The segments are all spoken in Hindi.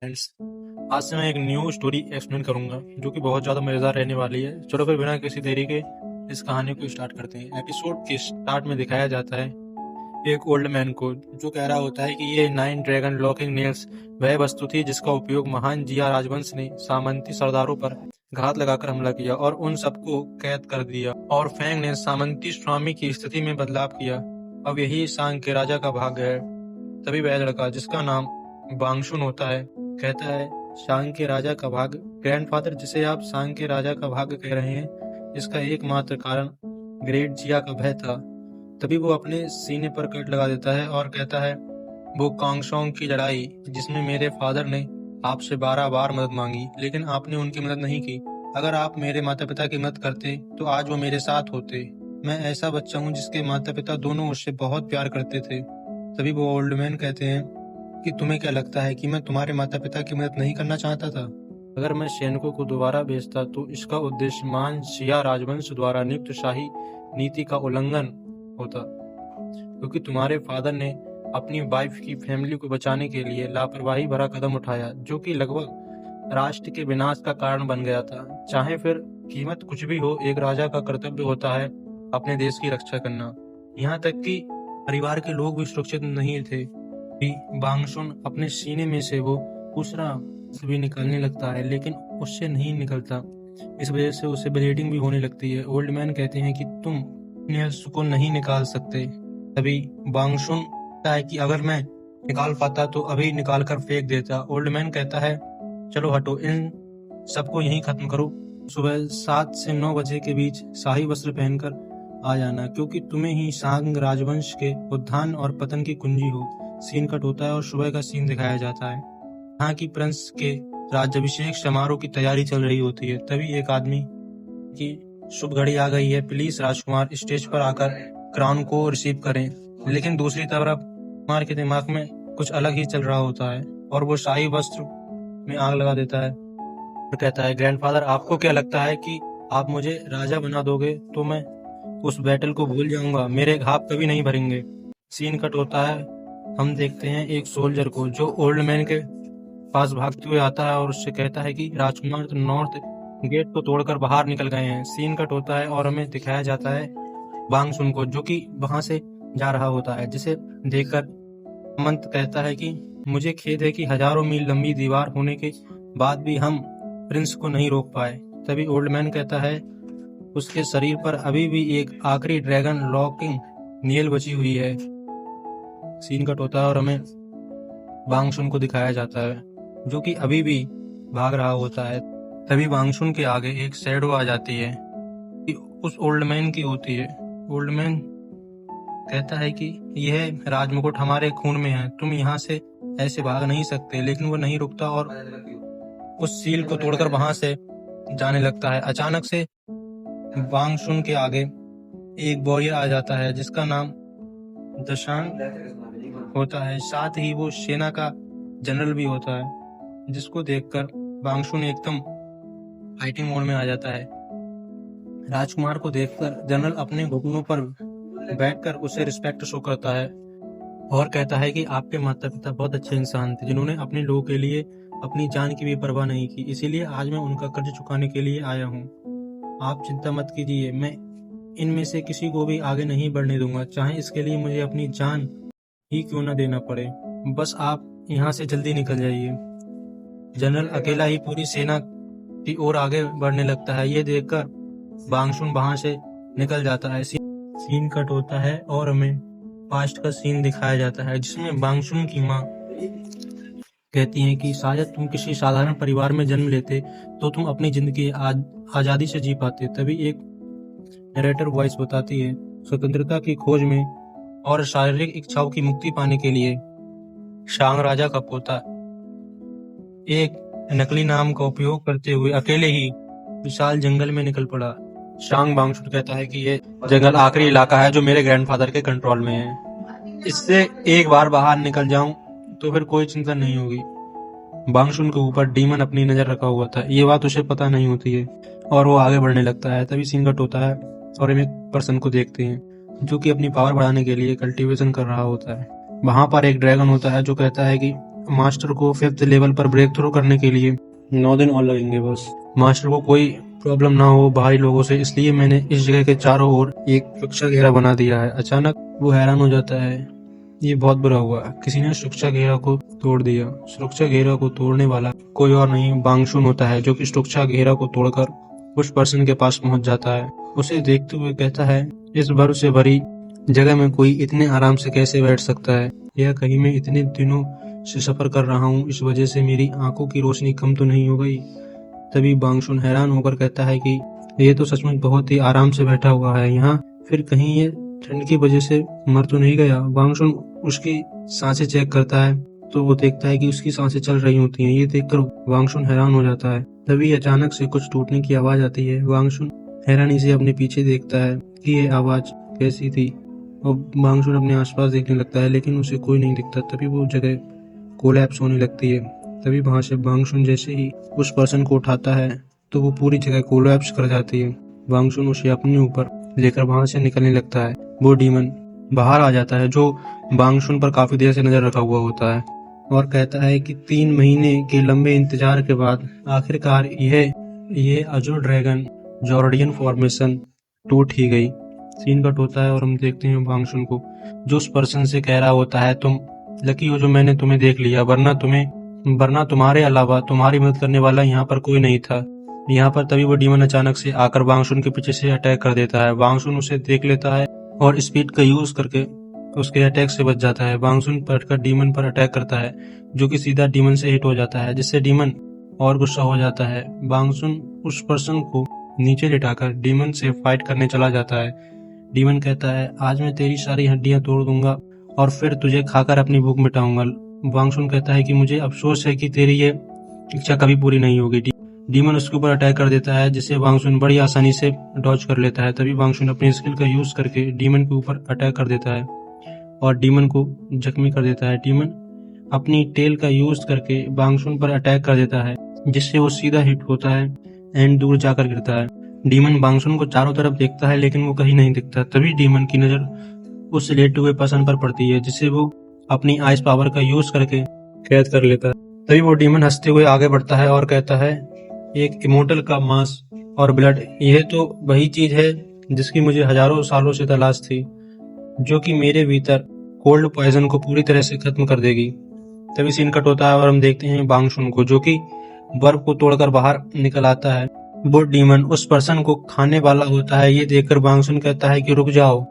फ्रेंड्स, आज से मैं एक न्यू स्टोरी एक्सप्लेन करूंगा जो कि बहुत ज़्यादा मज़ेदार रहने वाली है। चलो फिर बिना किसी देरी के इस कहानी को स्टार्ट करते हैं। एपिसोड के स्टार्ट में दिखाया जाता है एक ओल्ड मैन को जो कह रहा होता है कि ये 9 ड्रैगन लॉकिंग नेल्स वह वस्तु थी जिसका उपयोग महान जिया राजवंश ने सामंती सरदारों पर घात लगाकर हमला किया और उन सबको कैद कर दिया, और फेंग ने सामंती स्वामी की स्थिति में बदलाव किया। अब यही सांग के राजा का भाग्य है। तभी वह लड़का जिसका नाम बांगशुन होता है कहता है, सांग के राजा का भाग्य ग्रैंडफादर, जिसे आप सांग के राजा का भाग्य कह रहे हैं, इसका एकमात्र कारण ग्रेट जिया का भय था। तभी वो अपने सीने पर कट लगा देता है और कहता है, वो कांगसोंग की लड़ाई जिसमें मेरे फादर ने आपसे 12 बार मदद मांगी लेकिन आपने उनकी मदद नहीं की। अगर आप मेरे माता पिता की मदद करते तो आज वो मेरे साथ होते। मैं ऐसा बच्चा हूँ जिसके माता पिता दोनों उससे बहुत प्यार करते थे। तभी वो ओल्ड मैन कहते हैं कि तुम्हें क्या लगता है कि मैं तुम्हारे माता पिता की मदद नहीं करना चाहता था? अगर मैं सैनिकों को दोबारा भेजता तो इसका उद्देश्य महान शिया राजवंश द्वारा नियुक्त शाही नीति का उल्लंघन होता, क्योंकि तुम्हारे फादर ने अपनी वाइफ की फैमिली को बचाने के लिए लापरवाही भरा कदम उठाया जो कि लगभग राष्ट्र के विनाश का कारण बन गया था। चाहे फिर कीमत कुछ भी हो, एक राजा का कर्तव्य होता है अपने देश की रक्षा करना। यहाँ तक कि परिवार के लोग भी सुरक्षित नहीं थे। बांगशुन अपने सीने में से वो दूसरा भी निकालने लगता है लेकिन उससे नहीं निकलता। इस वजह से उसे ब्लीडिंग भी होने लगती है। ओल्ड मैन कहते हैं कि तुम नेल्स को नहीं निकाल सकते। तभी बांगशुन कहता है कि अगर मैं निकाल पाता तो अभी निकाल कर फेंक देता। ओल्ड मैन कहता है, चलो हटो, इन सबको यहीं खत्म करो। सुबह 7 से 9 बजे के बीच शाही वस्त्र पहनकर आ जाना, क्योंकि तुम्हें ही सांग राजवंश के उत्थान और पतन की कुंजी हो। सीन कट होता है और सुबह का सीन दिखाया जाता है। यहाँ की प्रिंस के राज्याभिषेक समारोह की तैयारी चल रही होती है। तभी एक आदमी की शुभ घड़ी आ गई है, प्लीज राजकुमार स्टेज पर आकर क्राउन को रिसीव करें। लेकिन दूसरी तरफ कुमार के दिमाग में कुछ अलग ही चल रहा होता है और वो शाही वस्त्र में आग लगा देता है और कहता है, ग्रैंडफादर, आपको क्या लगता है कि आप मुझे राजा बना दोगे तो मैं उस बैटल को भूल जाऊंगा? मेरे घाव कभी नहीं भरेंगे। सीन कट होता है, हम देखते हैं एक सोल्जर को जो ओल्ड मैन के पास भागते हुए आता है और उससे कहता है कि राजकुमार तो नॉर्थ गेट को तोड़कर बाहर निकल गए हैं। सीन कट होता है और हमें दिखाया जाता है बांगशुन को जो कि वहां से जा रहा होता है, जिसे देखकर मंत कहता है कि मुझे खेद है कि हजारों मील लंबी दीवार होने के बाद भी हम प्रिंस को नहीं रोक पाए। तभी ओल्ड मैन कहता है, उसके शरीर पर अभी भी एक आखिरी ड्रैगन लॉकिंग नेल बची हुई है। सीन कट होता है और हमें बांगशुन को दिखाया जाता है जो कि अभी भी भाग रहा होता है। तभी बांगशुन के आगे एक शैडो आ जाती है कि उस ओल्ड मैन की होती है। ओल्ड मैन कहता है कि यह राजमुकुट हमारे खून में है, तुम यहाँ से ऐसे भाग नहीं सकते। लेकिन वो नहीं रुकता और उस सील को तोड़कर वहां से जाने लगता है। अचानक से बांगशुन के आगे एक वॉरियर आ जाता है जिसका नाम दशांग होता है। साथ ही वो सेना का जनरल भी होता है, जिसको देखकर बांगशुन एकदम फाइटिंग मोड में आ जाता है। राजकुमार को देखकर जनरल अपने घुटनों पर बैठकर उसे रिस्पेक्ट शो करता है और कहता है कि आपके माता पिता बहुत अच्छे इंसान थे जिन्होंने अपने लोगों के लिए अपनी जान की भी परवाह नहीं की, इसीलिए आज मैं उनका कर्ज चुकाने के लिए आया हूँ। आप चिंता मत कीजिए, मैं इनमें से किसी को भी आगे नहीं बढ़ने दूंगा, चाहे इसके लिए मुझे अपनी जान ही क्यों न देना पड़े। बस आप यहाँ से जल्दी निकल जाइए। जनरल अकेला ही पूरी सेना की ओर आगे बढ़ने लगता है। ये देखकर बांगशुन वहां से निकल जाता है। सीन कट होता है और हमें पास्ट का सीन दिखाया जाता है जिसमें बांगशुन की माँ कहती हैं कि शायद तुम किसी साधारण परिवार में जन्म लेते तो तुम अपनी जिंदगी आजादी से जी पाते। तभी एक नरेटर वॉइस बताती है, स्वतंत्रता की खोज में और शारीरिक इच्छाओं की मुक्ति पाने के लिए शांग राजा का पोता एक नकली नाम का उपयोग करते हुए अकेले ही विशाल जंगल में निकल पड़ा। शांग बांगशुन कहता है कि ये जंगल आखिरी इलाका है जो मेरे ग्रैंडफादर के कंट्रोल में है। इससे एक बार बाहर निकल जाऊं तो फिर कोई चिंता नहीं होगी। बांगशुन के ऊपर डीमन अपनी नजर रखा हुआ था, ये बात उसे पता नहीं होती है और वो आगे बढ़ने लगता है। तभी सीन कट होता है और हम एक पर्सन को देखते हैं जो कि अपनी पावर बढ़ाने के लिए कल्टीवेशन कर रहा होता है। वहां पर एक ड्रैगन होता है जो कहता है कि मास्टर को 5th लेवल पर ब्रेक थ्रू करने के लिए 9 दिन और लगेंगे बस। मास्टर को कोई प्रॉब्लम ना हो बाहरी लोगों से, इसलिए मैंने इस जगह के चारों ओर एक सुरक्षा घेरा बना दिया है। अचानक वो हैरान हो जाता है, ये बहुत बुरा हुआ, किसी ने सुरक्षा घेरा को तोड़ दिया। सुरक्षा घेरा को तोड़ने वाला कोई और नहीं बांगशुन होता है, जो कि सुरक्षा घेरा को तोड़कर उस पर्सन के पास पहुंच जाता है। उसे देखते हुए कहता है, इस बर्फ से भरी जगह में कोई इतने आराम से कैसे बैठ सकता है? यह कहीं मैं इतने दिनों से सफर कर रहा हूँ, इस वजह से मेरी आंखों की रोशनी कम तो नहीं हो गई? तभी बांगशुन हैरान होकर कहता है कि ये तो सचमुच बहुत ही आराम से बैठा हुआ है यहाँ, फिर कहीं ये ठंड की वजह से मर तो नहीं गया? बांगशुन उसकी सांसें चेक करता है तो वो देखता है कि उसकी सांसें चल रही होती हैं। ये देखकर बांगशुन हैरान हो जाता है। तभी अचानक से कुछ टूटने की आवाज आती है। बांगशुन हैरानी से अपने पीछे देखता है कि ये आवाज कैसी थी, और बांगशुन अपने आसपास देखने लगता है, लेकिन उसे कोई नहीं दिखता। तभी वो जगह कोलैप्स होने लगती है। तभी वहां से बांगशुन जैसे ही उस पर्सन को उठाता है तो वो पूरी जगह कोलैप्स कर जाती है। बांगशुन उसे अपने ऊपर लेकर वहां से निकलने लगता है। वो डीमन बाहर आ जाता है, जो बांगशुन पर काफी देर से नजर रखा हुआ होता है, और कहता है कि 3 महीने के लंबे इंतजार के बाद आखिरकार यह अजूर ड्रैगन जॉर्डियन फॉर्मेशन टूट ही गई। सीन कट होता है और हम देखते हैं बांगशुन को, जो उस पर्सन से कह रहा होता है, तुम लकी हो जो मैंने तुम्हें देख लिया, वरना तुम्हारे अलावा तुम्हारी मदद करने वाला यहाँ पर कोई नहीं था। यहाँ पर तभी वो डीमन अचानक से आकर बांगशुन के पीछे से अटैक कर देता है। बांगशुन उसे देख लेता है और स्पीड का यूज करके उसके अटैक से बच जाता है। बांगशुन पलटकर डीमन पर अटैक करता है, जो कि सीधा डीमन से हिट हो जाता है, जिससे डीमन और गुस्सा हो जाता है। बांगशुन उस पर्सन को नीचे लिटाकर डीमन से फाइट करने चला जाता है। डीमन कहता है, आज मैं तेरी सारी हड्डियां तोड़ दूंगा और फिर तुझे खाकर अपनी भूख मिटाऊंगा। बांगशुन कहता है कि मुझे अफसोस है कि तेरी ये इच्छा कभी पूरी नहीं होगी। डीमन उसके ऊपर अटैक कर देता है, जिसे बांगशुन बड़ी आसानी से डॉज कर लेता है। तभी बांगशुन अपनी स्किल का यूज करके डीमन के ऊपर अटैक कर देता है और डीमन को जख्मी कर देता है। डीमन अपनी टेल का यूज करके बांगशुन पर अटैक कर देता है, जिससे वो सीधा हिट होता है एंड दूर जाकर गिरता है। डीमन बांगशुन को चारों तरफ देखता है, लेकिन वो कहीं नहीं दिखता। तभी डीमन की नजर उस लेटे हुए पर्सन पर पड़ती है, जिसे वो अपनी आइस पावर का यूज करके कैद कर लेता है। तभी वो डीमन हंसते हुए आगे बढ़ता है और कहता है, एक इमोर्टल का मांस और ब्लड, यह तो वही चीज है जिसकी मुझे हजारों सालों से तलाश थी, जो कि मेरे भीतर कोल्ड पॉइजन को पूरी तरह से खत्म कर देगी। तभी सीन कट होता है और हम देखते हैं बांगशुन को, जो कि बर्फ को तोड़कर बाहर निकल आता है। वो डीमन उस पर्सन को खाने वाला होता है। ये देखकर बांगशुन कहता है कि रुक जाओ।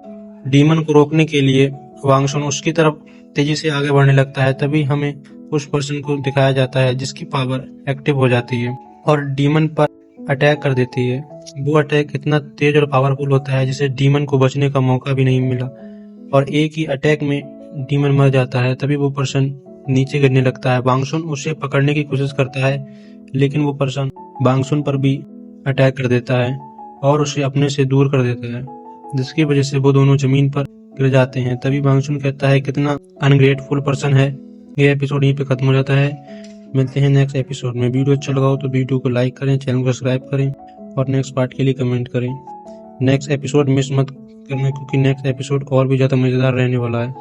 डीमन को रोकने के लिए बांगशुन उसकी तरफ तेजी से आगे बढ़ने लगता है। तभी हमें उस पर्सन को दिखाया जाता है, जिसकी पावर एक्टिव हो जाती है और डीमन पर अटैक कर देती है। वो अटैक इतना तेज और पावरफुल होता है, जिसे डीमन को बचने का मौका भी नहीं मिला और एक ही अटैक में डीमन मर जाता है। तभी वो पर्सन नीचे गिरने लगता है। बांगशुन उसे पकड़ने की कोशिश करता है, लेकिन वो पर्सन बांगशुन पर भी अटैक कर देता है और उसे अपने से दूर कर देता है, जिसकी वजह से वो दोनों जमीन पर गिर जाते हैं। तभी बांगशुन कहता है, कितना अनग्रेटफुल पर्सन है। ये एपिसोड यहीं पे खत्म हो जाता है। मिलते हैं नेक्स्ट एपिसोड में। वीडियो अच्छा लगा हो तो वीडियो को लाइक करें, चैनल को सब्सक्राइब करें और नेक्स्ट पार्ट के लिए कमेंट करें। नेक्स्ट एपिसोड मिस मत करना, क्योंकि नेक्स्ट एपिसोड और भी ज्यादा मजेदार रहने वाला है।